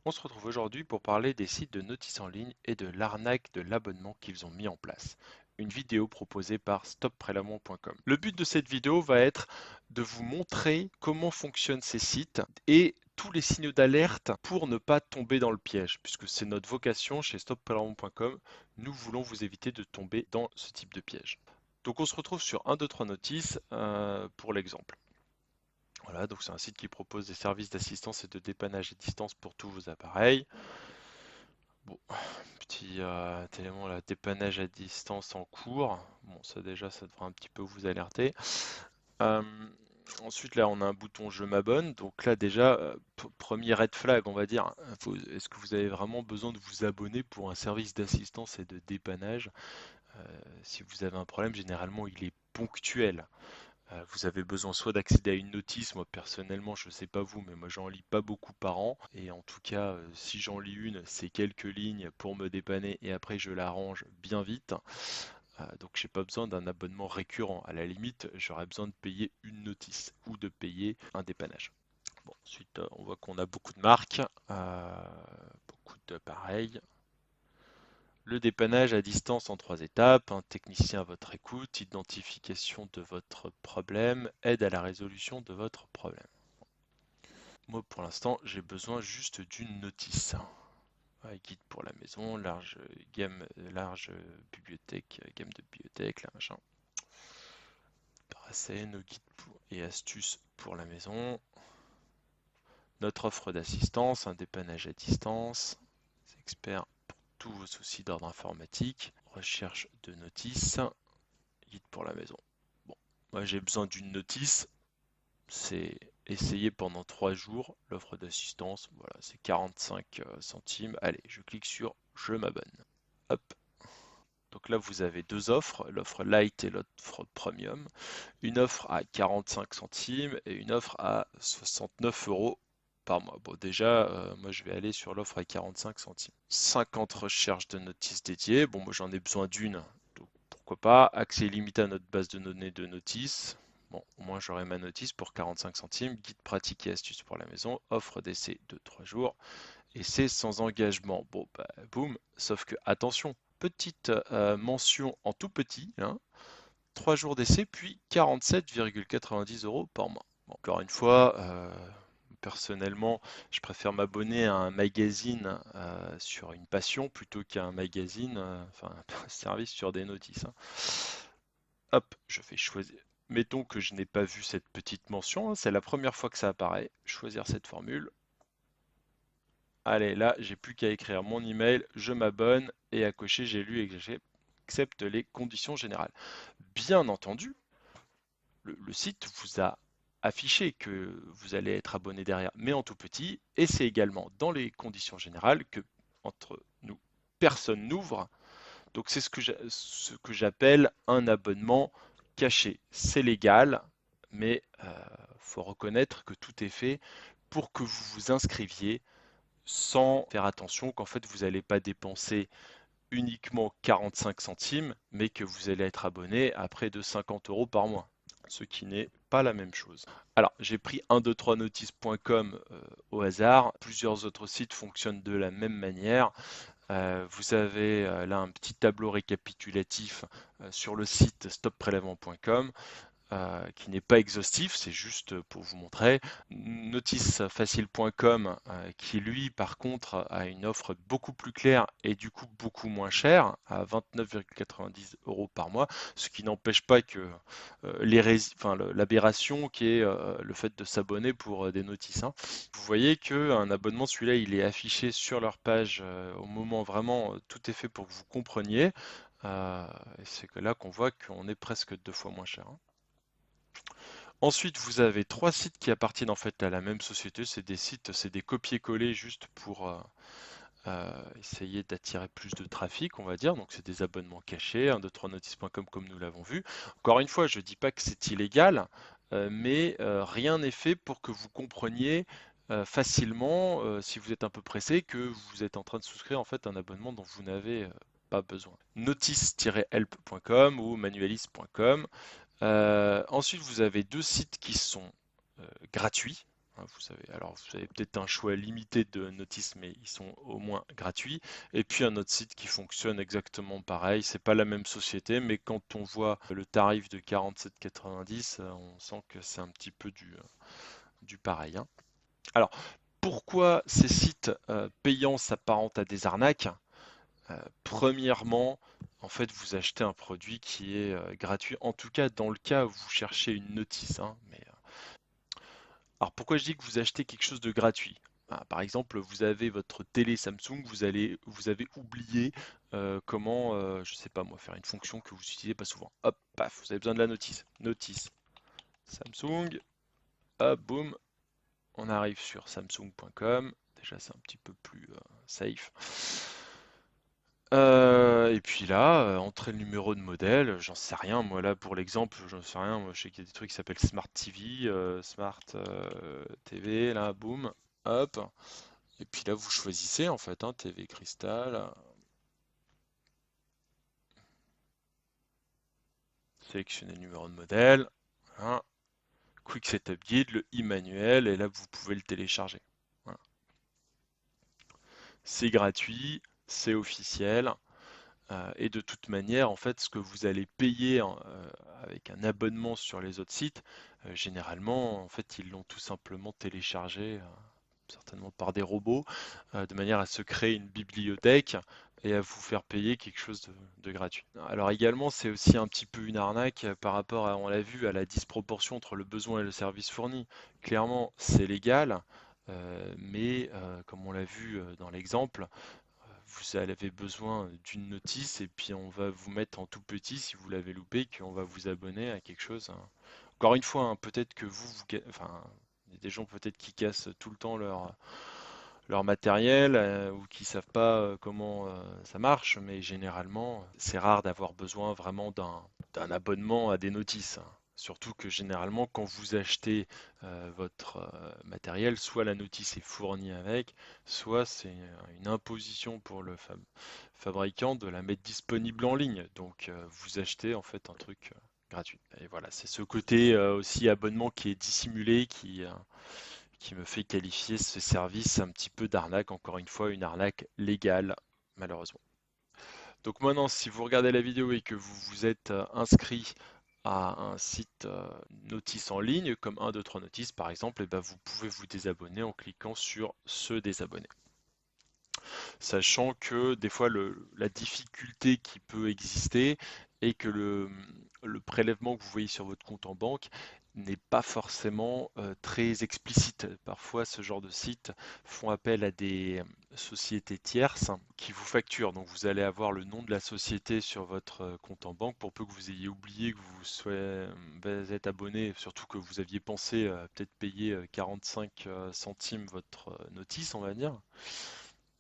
On se retrouve aujourd'hui pour parler des sites de notices en ligne et de l'arnaque de l'abonnement qu'ils ont mis en place. Une vidéo proposée par stopprélèvement.com. Le but de cette vidéo va être de vous montrer comment fonctionnent ces sites et tous les signaux d'alerte pour ne pas tomber dans le piège, puisque c'est notre vocation chez stopprélèvement.com. Nous voulons vous éviter de tomber dans ce type de piège. Donc on se retrouve sur 1, 2, 3 notices pour l'exemple. Voilà, donc c'est un site qui propose des services d'assistance et de dépannage à distance pour tous vos appareils. Bon, petit élément là, dépannage à distance en cours. Bon, ça déjà, ça devrait un petit peu vous alerter. Euh, Ensuite, là, on a un bouton Je m'abonne. Donc là, déjà, premier red flag, on va dire. Est-ce que vous avez vraiment besoin de vous abonner pour un service d'assistance et de dépannage? Si vous avez un problème, généralement, il est ponctuel. Vous avez besoin soit d'accéder à une notice, moi personnellement je ne sais pas vous, mais moi j'en lis pas beaucoup par an, et en tout cas si j'en lis une, c'est quelques lignes pour me dépanner et après je la range bien vite. Donc j'ai pas besoin d'un abonnement récurrent. À la limite, j'aurais besoin de payer une notice ou de payer un dépannage. Bon, ensuite on voit qu'on a beaucoup de marques, beaucoup d'appareils. Le dépannage à distance en 3 étapes, un technicien à votre écoute, identification de votre problème, aide à la résolution de votre problème. Moi pour l'instant j'ai besoin juste d'une notice. Guide pour la maison, large gamme, large bibliothèque, gamme de bibliothèque, là machin. Paracet, nos guides et astuces pour la maison. Notre offre d'assistance, un dépannage à distance. Experts pour tous vos soucis d'ordre informatique. Recherche de notices. Guide pour la maison. Bon, moi j'ai besoin d'une notice, c'est essayer pendant 3 jours l'offre d'assistance, voilà, c'est 45 centimes. Allez, je clique sur je m'abonne. Hop. Donc là vous avez deux offres, l'offre light et l'offre premium. Une offre à 45 centimes et une offre à 69 euros par mois. Bon déjà, moi je vais aller sur l'offre à 45 centimes. 50 recherches de notices dédiées. Bon moi j'en ai besoin d'une, donc pourquoi pas. Accès illimité à notre base de données de notices. Bon, au moins j'aurai ma notice pour 45 centimes. Guide pratique et astuces pour la maison. Offre d'essai de 3 jours. Et c'est sans engagement. Bon, bah, boum. Sauf que, attention, petite mention en tout petit, hein, 3 jours d'essai, puis 47,90 euros par mois. Bon, encore une fois, personnellement, je préfère m'abonner à un magazine sur une passion plutôt qu'à un magazine, enfin un service sur des notices, hein. Hop, je fais choisir. Mettons que je n'ai pas vu cette petite mention, hein, c'est la première fois que ça apparaît. Choisir cette formule. Allez, là, j'ai plus qu'à écrire mon email, je m'abonne et à cocher j'ai lu et que j'accepte les conditions générales. Bien entendu, le site vous a affiché que vous allez être abonné derrière, mais en tout petit, et c'est également dans les conditions générales que entre nous, personne n'ouvre. Donc c'est ce que j'appelle un abonnement caché. C'est légal, mais faut reconnaître que tout est fait pour que vous vous inscriviez sans faire attention qu'en fait vous n'allez pas dépenser uniquement 45 centimes, mais que vous allez être abonné à près de 50 euros par mois, ce qui n'est pas la même chose. Alors, j'ai pris 123notice.com au hasard. Plusieurs autres sites fonctionnent de la même manière. Vous avez là un petit tableau récapitulatif sur le site stopprélèvement.com qui n'est pas exhaustif, c'est juste pour vous montrer. Noticefacile.com qui lui par contre a une offre beaucoup plus claire et du coup beaucoup moins chère à 29,90 euros par mois, ce qui n'empêche pas que l'aberration qui est le fait de s'abonner pour des notices, hein. Vous voyez qu'un abonnement, celui-là, il est affiché sur leur page au moment vraiment tout est fait pour que vous compreniez. Et c'est que là qu'on voit qu'on est presque 2 fois moins cher, hein. Ensuite, vous avez 3 sites qui appartiennent en fait à la même société. C'est des sites, c'est des copier-coller juste pour essayer d'attirer plus de trafic, on va dire. Donc c'est des abonnements cachés, 123notice.com comme nous l'avons vu. Encore une fois, je ne dis pas que c'est illégal, mais rien n'est fait pour que vous compreniez facilement, si vous êtes un peu pressé, que vous êtes en train de souscrire en fait un abonnement dont vous n'avez pas besoin. Notice-help.com ou manualist.com. Ensuite, vous avez deux sites qui sont gratuits, Vous avez, alors vous avez peut-être un choix limité de notices, mais ils sont au moins gratuits. Et puis un autre site qui fonctionne exactement pareil. C'est pas la même société, mais quand on voit le tarif de 47,90, on sent que c'est un petit peu du pareil, hein. Alors, pourquoi ces sites payants s'apparentent à des arnaques? Premièrement, en fait, vous achetez un produit qui est gratuit, en tout cas dans le cas où vous cherchez une notice, hein, alors pourquoi je dis que vous achetez quelque chose de gratuit? Par exemple, vous avez votre télé Samsung, vous avez oublié comment, je sais pas moi, faire une fonction que vous utilisez pas souvent. Hop, paf, vous avez besoin de la notice. Notice Samsung, hop, boum, on arrive sur samsung.com. Déjà, c'est un petit peu plus safe. Et puis là, entrer le numéro de modèle, j'en sais rien. Moi là, pour l'exemple, j'en sais rien. Moi, je sais qu'il y a des trucs qui s'appellent Smart TV, Smart TV. Là, boum, hop. Et puis là, vous choisissez en fait, hein, TV Crystal. Sélectionnez le numéro de modèle. Voilà. Quick Setup Guide, le e-manuel, et là, vous pouvez le télécharger. Voilà. C'est gratuit, c'est officiel. Et de toute manière, en fait, ce que vous allez payer avec un abonnement sur les autres sites, généralement, en fait, ils l'ont tout simplement téléchargé, certainement par des robots, de manière à se créer une bibliothèque et à vous faire payer quelque chose de gratuit. Alors également, c'est aussi un petit peu une arnaque par rapport à, on l'a vu, à la disproportion entre le besoin et le service fourni. Clairement, c'est légal, mais comme on l'a vu dans l'exemple, vous avez besoin d'une notice et puis on va vous mettre en tout petit si vous l'avez loupé, qu'on va vous abonner à quelque chose, hein. Encore une fois, hein, peut-être que enfin, il y a des gens peut-être qui cassent tout le temps leur matériel ou qui savent pas comment ça marche, mais généralement, c'est rare d'avoir besoin vraiment d'un abonnement à des notices, hein. Surtout que généralement, quand vous achetez votre matériel, soit la notice est fournie avec, soit c'est une imposition pour le fabricant de la mettre disponible en ligne. Donc vous achetez en fait un truc gratuit. Et voilà, c'est ce côté aussi abonnement qui est dissimulé, qui me fait qualifier ce service un petit peu d'arnaque, encore une fois, une arnaque légale, malheureusement. Donc maintenant, si vous regardez la vidéo et que vous vous êtes inscrit à un site notice en ligne, comme 1, 2, 3 notices par exemple, et ben vous pouvez vous désabonner en cliquant sur se désabonner. Sachant que des fois la difficulté qui peut exister est que le prélèvement que vous voyez sur votre compte en banque n'est pas forcément très explicite. Parfois, ce genre de sites font appel à des sociétés tierces qui vous facturent. Donc, vous allez avoir le nom de la société sur votre compte en banque pour peu que vous ayez oublié que vous êtes abonné, surtout que vous aviez pensé peut-être payer 45 centimes votre notice, on va dire.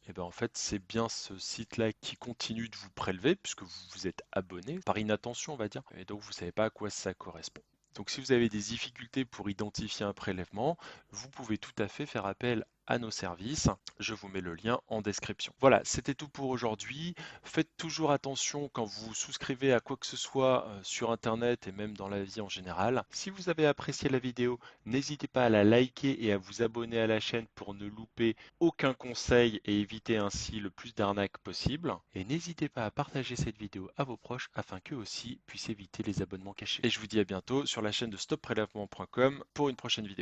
Et ben en fait, c'est bien ce site-là qui continue de vous prélever puisque vous vous êtes abonné par inattention, on va dire, et donc vous ne savez pas à quoi ça correspond. Donc si vous avez des difficultés pour identifier un prélèvement, vous pouvez tout à fait faire appel à nos services. Je vous mets le lien en description. Voilà, c'était tout pour aujourd'hui. Faites toujours attention quand vous souscrivez à quoi que ce soit sur Internet et même dans la vie en général. Si vous avez apprécié la vidéo, n'hésitez pas à la liker et à vous abonner à la chaîne pour ne louper aucun conseil et éviter ainsi le plus d'arnaques possible. Et n'hésitez pas à partager cette vidéo à vos proches afin qu'eux aussi puissent éviter les abonnements cachés. Et je vous dis à bientôt sur la chaîne de stopprélèvement.com pour une prochaine vidéo.